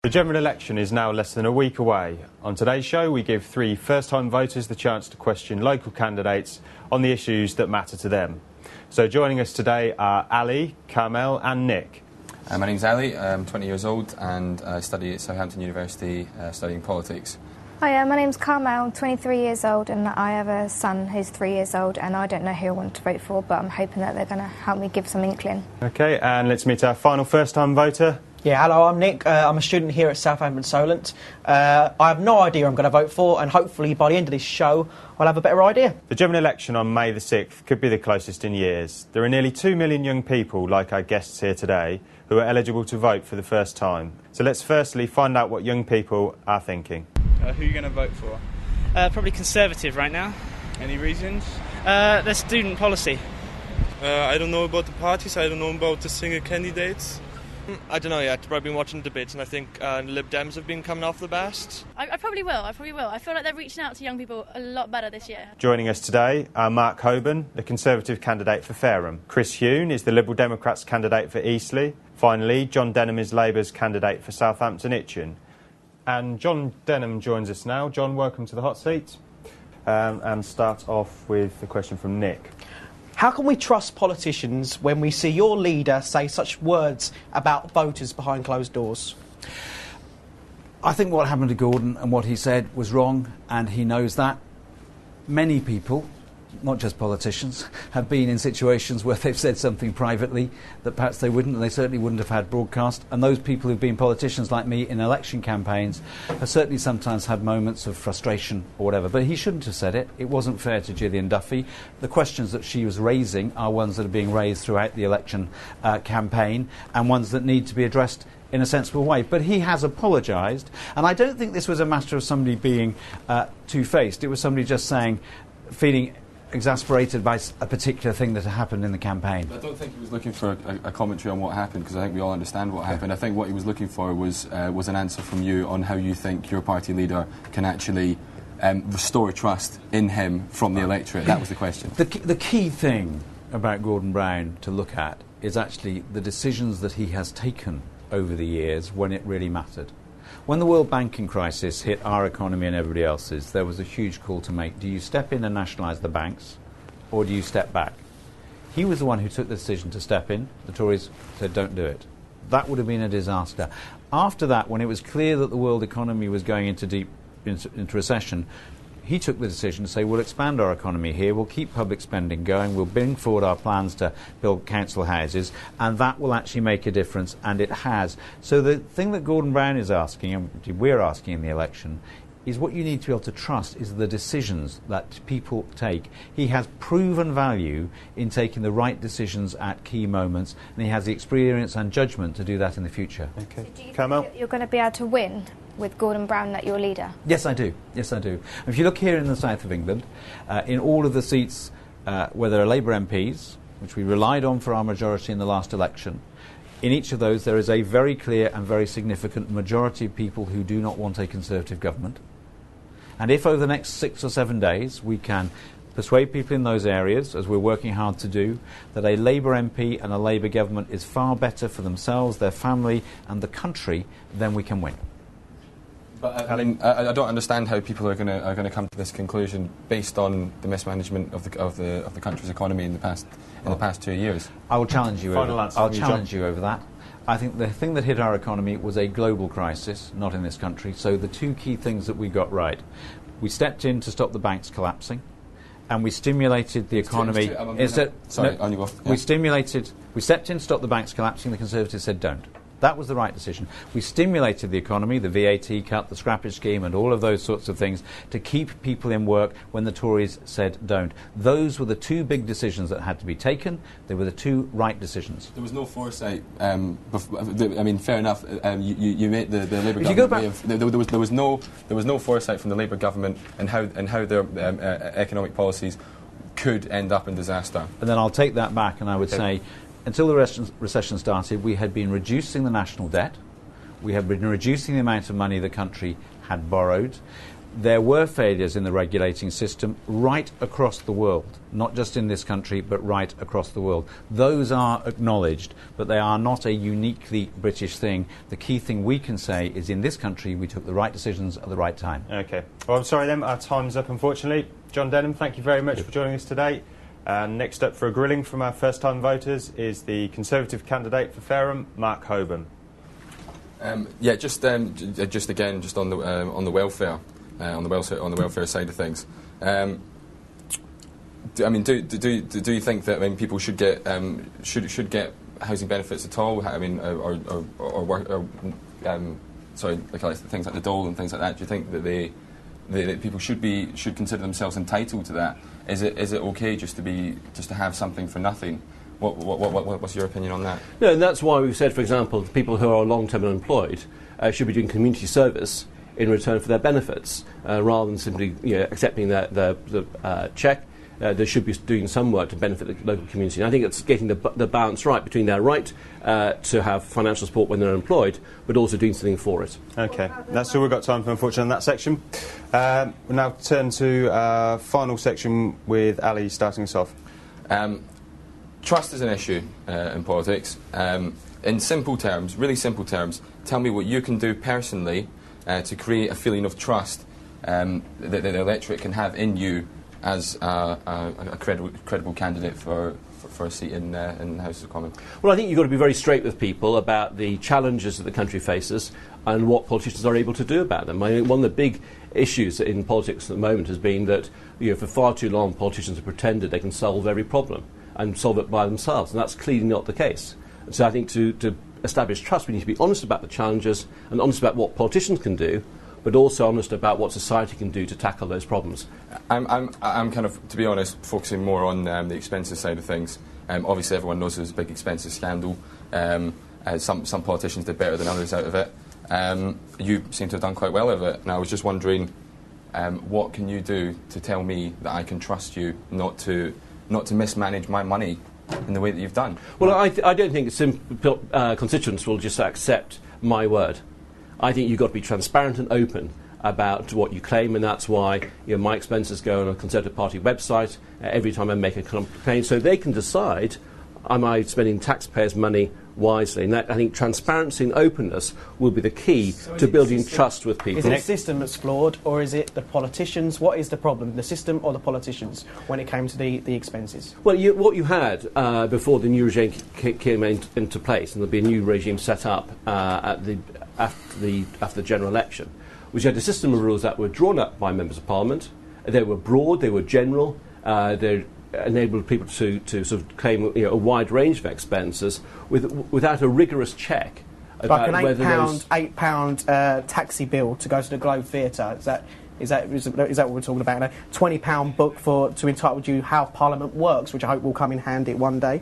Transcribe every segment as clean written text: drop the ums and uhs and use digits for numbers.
The general election is now less than a week away. On today's show, we give three first-time voters the chance to question local candidates on the issues that matter to them. So joining us today are Ali, Carmel and Nick. My name's Ali, I'm 20 years old and I study at Southampton University studying politics. Hi, my name's Carmel, I'm 23 years old and I have a son who's 3 years old and I don't know who I want to vote for, but I'm hoping that they're going to help me give some inkling. OK, and let's meet our final first-time voter. Yeah, hello, I'm Nick. I'm a student here at Southampton Solent. I have no idea I'm going to vote for, and hopefully by the end of this show I'll have a better idea. The general election on May the 6th could be the closest in years. There are nearly 2 million young people, like our guests here today, who are eligible to vote for the first time. So let's firstly find out what young people are thinking. Who are you going to vote for? Probably Conservative right now. Any reasons? The student policy. I don't know about the parties, I don't know about the single candidates. I don't know yet, but I've been watching the debates and I think Lib Dems have been coming off the best. I probably will. I feel like they're reaching out to young people a lot better this year. Joining us today are Mark Hoban, the Conservative candidate for Fareham. Chris Huhne is the Liberal Democrats candidate for Eastleigh. Finally, John Denham is Labour's candidate for Southampton Itchen. And John Denham joins us now. John, welcome to the hot seat. And start off with the question from Nick. How can we trust politicians when we see your leader say such words about voters behind closed doors? I think what happened to Gordon and what he said was wrong, and he knows that. Many people, not just politicians, have been in situations where they've said something privately that perhaps they wouldn't, and they certainly wouldn't have had broadcast. And those people who've been politicians like me in election campaigns have certainly sometimes had moments of frustration or whatever. But he shouldn't have said it. It wasn't fair to Gillian Duffy. The questions that she was raising are ones that are being raised throughout the election campaign, and ones that need to be addressed in a sensible way. But he has apologised, and I don't think this was a matter of somebody being two-faced. It was somebody just saying, feeling exasperated by a particular thing that had happened in the campaign. I don't think he was looking for a commentary on what happened, because I think we all understand what happened. I think what he was looking for was an answer from you on how you think your party leader can actually restore trust in him from the electorate. That was the question. The key thing about Gordon Brown to look at is actually the decisions that he has taken over the years when it really mattered. When the world banking crisis hit our economy and everybody else's, there was a huge call to make. Do you step in and nationalise the banks, or do you step back? He was the one who took the decision to step in. The Tories said, don't do it. That would have been a disaster. After that, when it was clear that the world economy was going into recession, he took the decision to say, we'll expand our economy here, we'll keep public spending going, we'll bring forward our plans to build council houses, and that will actually make a difference, and it has. So the thing that Gordon Brown is asking, and we're asking in the election, is what you need to be able to trust is the decisions that people take. He has proven value in taking the right decisions at key moments, and he has the experience and judgment to do that in the future. Okay. So do you Carmel? think you're going to be able to win with Gordon Brown as your leader? Yes, I do. Yes, I do. If you look here in the south of England, in all of the seats where there are Labour MPs, which we relied on for our majority in the last election, in each of those there is a very clear and very significant majority of people who do not want a Conservative government. And if over the next 6 or 7 days we can persuade people in those areas, as we're working hard to do, that a Labour MP and a Labour government is far better for themselves, their family and the country, then we can win. But I don't understand how people are going to come to this conclusion based on the mismanagement of the country's economy in the past 2 years. I will challenge you. I'll challenge you over that. I think the thing that hit our economy was a global crisis, not in this country. So the two key things that we got right: we stepped in to stop the banks collapsing, and we stimulated the economy. On you go. Yeah. We stepped in to stop the banks collapsing. The Conservatives said don't. That was the right decision. We stimulated the economy, the VAT cut, the scrappage scheme and all of those sorts of things to keep people in work when the Tories said don't. Those were the two big decisions that had to be taken. They were the two right decisions. There was no foresight. I mean, fair enough. You made the Labour government. There was no foresight from the Labour government and how their economic policies could end up in disaster. And then I'll take that back and I would say, until the recession started, we had been reducing the national debt. We had been reducing the amount of money the country had borrowed. there were failures in the regulating system right across the world, not just in this country, but right across the world. Those are acknowledged, but they are not a uniquely British thing. The key thing we can say is in this country we took the right decisions at the right time. OK. Well, I'm sorry then, our time's up, unfortunately. John Denham, thank you very much for joining us today. Next up for a grilling from our first-time voters is the Conservative candidate for Fareham, Mark Hoban. Just again, just on the welfare. On the welfare side of things, do you think that people should get housing benefits at all? I mean, like things like the dole and things like that. Do you think that people should consider themselves entitled to that? Is it okay just to have something for nothing? What's your opinion on that? No, and that's why we've said, for example, people who are long-term unemployed should be doing community service in return for their benefits, rather than simply accepting the cheque. They should be doing some work to benefit the local community. And I think it's getting the balance right between their right to have financial support when they're employed, but also doing something for it. OK, that's all we've got time for, unfortunately, in that section. We'll now turn to our final section with Ali starting us off. Trust is an issue in politics. In simple terms, really simple terms, tell me what you can do personally to create a feeling of trust that the electorate can have in you as a credible candidate for a seat in the House of Commons. Well, I think you've got to be very straight with people about the challenges that the country faces and what politicians are able to do about them. I think one of the big issues in politics at the moment has been that for far too long politicians have pretended they can solve every problem and solve it by themselves, and that's clearly not the case. So I think to establish trust, we need to be honest about the challenges and honest about what politicians can do, but also honest about what society can do to tackle those problems. I'm kind of, to be honest, focusing more on the expenses side of things. Obviously, everyone knows there's a big expenses scandal. Some politicians did better than others out of it. You seem to have done quite well of it. And I was just wondering, what can you do to tell me that I can trust you not to mismanage my money in the way that you've done? Well, I don't think constituents will just accept my word. I think you've got to be transparent and open about what you claim, and that's why my expenses go on a Conservative Party website every time I make a complaint, so they can decide, am I spending taxpayers' money wisely? And that, I think transparency and openness will be the key to building trust with people. Is it the system that's flawed, or is it the politicians? What is the problem, the system or the politicians, when it came to the expenses? Well, what you had before the new regime came into place, and there'll be a new regime set up after the general election, which had a system of rules that were drawn up by members of Parliament. They were broad, they were general, they enabled people to sort of claim a wide range of expenses without a rigorous check about like whether £8 taxi bill to go to the Globe Theatre. Is that what we're talking about? A £20 book to entitle you how Parliament works, which I hope will come in handy one day.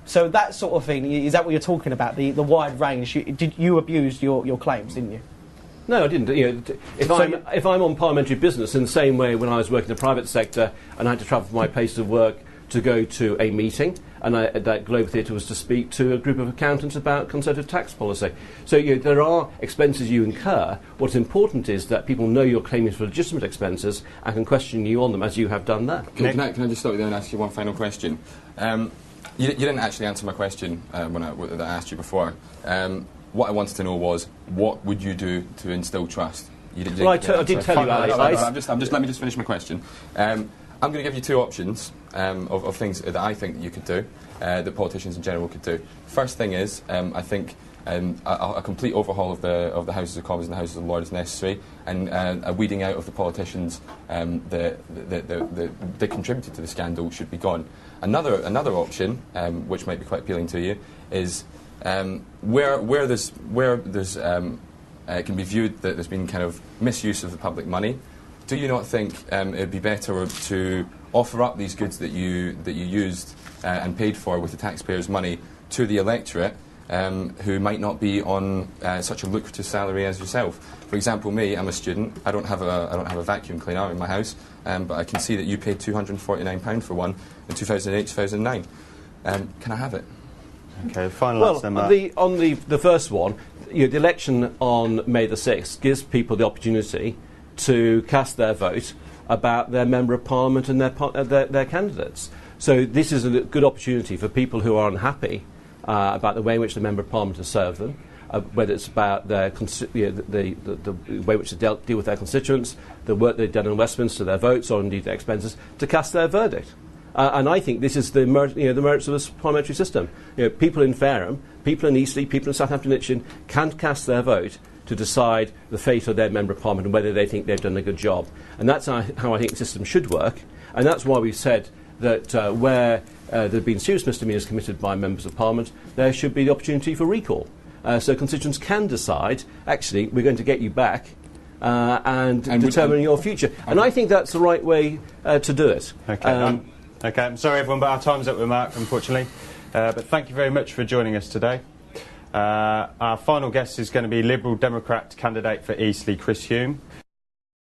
So that sort of thing, is that what you're talking about? The wide range. You abused your claims, didn't you? No, I didn't. If I'm on parliamentary business in the same way when I was working in the private sector and I had to travel from my place of work to go to a meeting, and that Globe Theatre was to speak to a group of accountants about Conservative tax policy. So there are expenses you incur. What's important is that people know you're claiming for legitimate expenses and can question you on them, as you have done there. Can I just stop you there and ask you one final question? You didn't actually answer my question that I asked you before. What I wanted to know was, what would you do to instil trust? I did tell you, Alex. Let me just finish my question. I'm going to give you two options of things that I think that you could do, that politicians in general could do. First thing is, I think a complete overhaul of the Houses of Commons and the Houses of Lords is necessary, and a weeding out of the politicians that contributed to the scandal should be gone. Another option, which might be quite appealing to you, is where there's it can be viewed that there's been kind of misuse of the public money. Do you not think it would be better to offer up these goods that you used and paid for with the taxpayers' money to the electorate who might not be on such a lucrative salary as yourself? For example, me, I'm a student. I don't have a vacuum cleaner in my house, but I can see that you paid £249 for one in 2008-2009. Can I have it? Okay, final answer. On the first one, the election on May the 6th gives people the opportunity to cast their vote about their Member of Parliament and their candidates. So this is a good opportunity for people who are unhappy about the way in which the Member of Parliament has served them, whether it's about their the way in which they deal with their constituents, the work they've done in Westminster, their votes, or indeed their expenses, to cast their verdict. And I think this is the merits of this parliamentary system. People in Fareham, people in Eastleigh, people in Southampton Itchen can cast their vote to decide the fate of their Member of Parliament and whether they think they've done a good job. And that's how I think the system should work. And that's why we've said that where there have been serious misdemeanours committed by Members of Parliament, there should be the opportunity for recall. So constituents can decide, actually, we're going to get you back and determine your future. And I think that's the right way to do it. Okay, I'm sorry everyone, but our time's up with Mark, unfortunately. But thank you very much for joining us today. Our final guest is going to be Liberal Democrat candidate for Eastleigh, Chris Hume.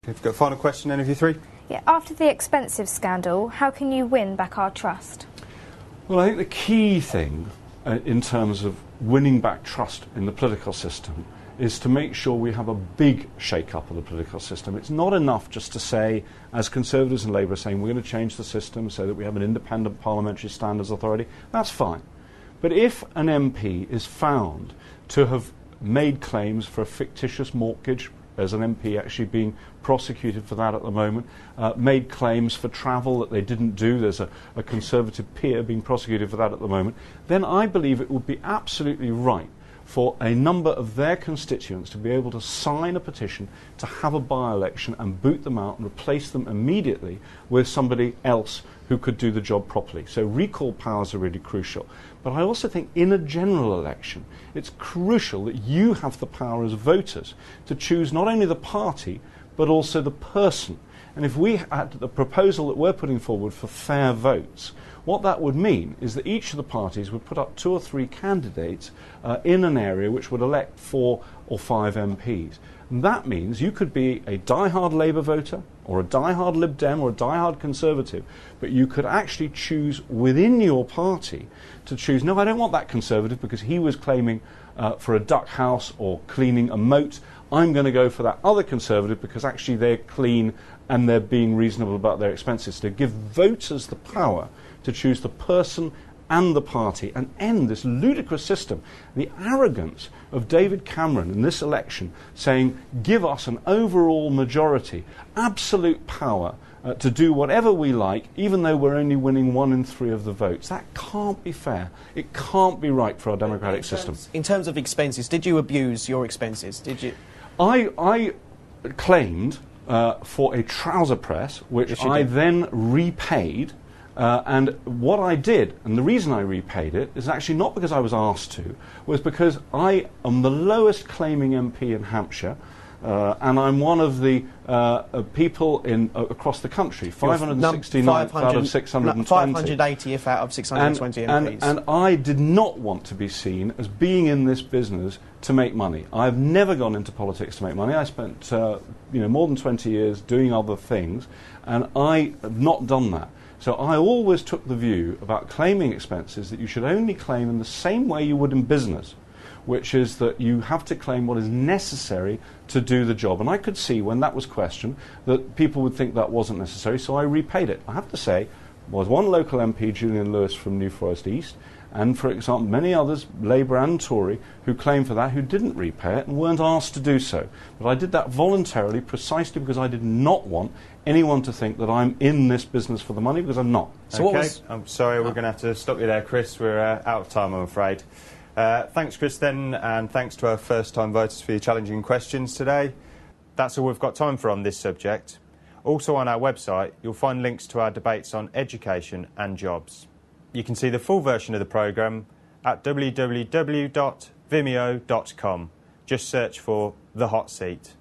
Have you got a final question, any of you three? Yeah, after the expensive scandal, how can you win back our trust? Well, I think the key thing in terms of winning back trust in the political system is to make sure we have a big shake-up of the political system. It's not enough just to say, as Conservatives and Labour are saying, we're going to change the system so that we have an independent parliamentary standards authority. That's fine. But if an MP is found to have made claims for a fictitious mortgage, there's an MP actually being prosecuted for that at the moment, made claims for travel that they didn't do, there's a Conservative peer being prosecuted for that at the moment, then I believe it would be absolutely right for a number of their constituents to be able to sign a petition to have a by-election and boot them out and replace them immediately with somebody else who could do the job properly. So recall powers are really crucial. But I also think in a general election, it's crucial that you have the power as voters to choose not only the party, but also the person. And if we had the proposal that we're putting forward for fair votes, what that would mean is that each of the parties would put up 2 or 3 candidates in an area which would elect 4 or 5 MPs. And that means you could be a die-hard Labour voter or a die-hard Lib Dem or a die-hard Conservative, but you could actually choose within your party to choose, no, I don't want that Conservative because he was claiming for a duck house or cleaning a moat. I'm going to go for that other Conservative because actually they're clean and they're being reasonable about their expenses. To give voters the power to choose the person and the party and end this ludicrous system. The arrogance of David Cameron in this election saying, give us an overall majority, absolute power to do whatever we like, even though we're only winning 1 in 3 of the votes. That can't be fair. It can't be right for our democratic system. In terms of expenses, did you abuse your expenses? Did you? I claimed for a trouser press, which I then repaid. And what I did, and the reason I repaid it, is actually not because I was asked to, was because I am the lowest claiming MP in Hampshire, and I'm one of the people across the country, 569 out of 620. 580 if out of 620 MPs. And I did not want to be seen as being in this business to make money. I've never gone into politics to make money. I spent more than 20 years doing other things, and I have not done that. So I always took the view about claiming expenses that you should only claim in the same way you would in business, which is that you have to claim what is necessary to do the job. And I could see when that was questioned that people would think that wasn't necessary, so I repaid it. I have to say, there was one local MP, Julian Lewis from New Forest East, and, for example, many others, Labour and Tory, who claimed for that, who didn't repay it and weren't asked to do so. But I did that voluntarily, precisely because I did not want anyone to think that I'm in this business for the money, because I'm not. So I'm sorry, we're going to have to stop you there, Chris. We're out of time, I'm afraid. Thanks, Chris, then, and thanks to our first-time voters for your challenging questions today. That's all we've got time for on this subject. Also on our website, you'll find links to our debates on education and jobs. You can see the full version of the programme at www.vimeo.com. Just search for The Hot Seat.